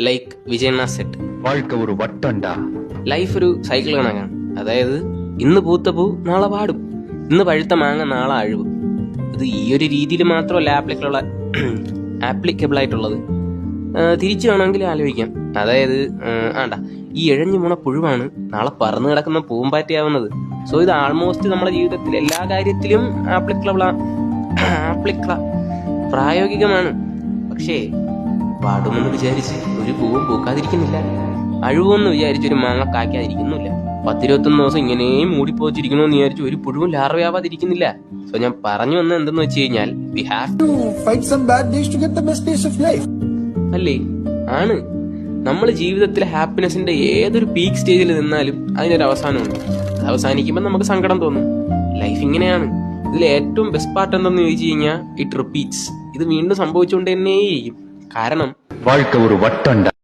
Like വിജയണ്ണ set வாழ்க்கை ஒரு வட்டம்டா. Life ഒരു സൈക്കിൾ കണക്കാണ്. അതായത് ഇന്ന് പൂത്ത പൂ നാളെ പാടും, ഇന്ന് പഴുത്ത മാങ്ങ നാളെ അഴിവ്. ഇത് ഈ ഒരു രീതിയിൽ മാത്രമല്ല ആപ്ലിക്കബിൾ ആയിട്ടുള്ളത്. തിരിച്ചു വേണമെങ്കിൽ ആലോചിക്കാം. അതായത് ഈ ഇഴഞ്ഞു പോണ പുഴുവാണ് നാളെ പറന്നു കിടക്കുന്ന പൂമ്പാറ്റയാവുന്നത്. സോ ഇത് ആൾമോസ്റ്റ് നമ്മുടെ ജീവിതത്തിൽ എല്ലാ കാര്യത്തിലും പ്രായോഗികമാണ്. പക്ഷേ പാടുമെന്ന് വിചാരിച്ച് ഒരു പൂവും പൂക്കാതിരിക്കുന്നില്ല, അഴിവെന്ന് വിചാരിച്ച് ഒരു മാങ്ങ കായ്ക്കാതിരിക്കുന്നില്ല, 10-21 ദിവസം ഇങ്ങനെയും മൂടിപ്പോച്ചിരിക്കണമെന്ന് വിചാരിച്ച് ഒരു പുഴുവും ലാർവയാവാതിരിക്കുന്നില്ല. സോ ഞാൻ പറഞ്ഞു വന്നത് എന്തെന്ന് വെച്ച് കഴിഞ്ഞാൽ we have to fight some bad days to get the best days of life. അല്ലേ? ആണ്. നമ്മൾ ജീവിതത്തിലെ ഹാപ്പിനെസിന്റെ ഏതൊരു പീക്ക് സ്റ്റേജിൽ നിന്നാലും അതിനൊരു അവസാനമുണ്ട്. അത് അവസാനിക്കുമ്പോൾ നമുക്ക് സങ്കടം തോന്നും. ലൈഫ് ഇങ്ങനെയാണ്. ഇതിൽ ഏറ്റവും ബെസ്റ്റ് പാർട്ട് എന്തെന്ന് ചോദിച്ചു കഴിഞ്ഞാൽ ഇറ്റ് റിപ്പീറ്റ്സ്. ഇത് വീണ്ടും സംഭവിച്ചുകൊണ്ട് തന്നെയിരിക്കും. കാരണം வாழ்க்கை ஒரு வட்டம்டா.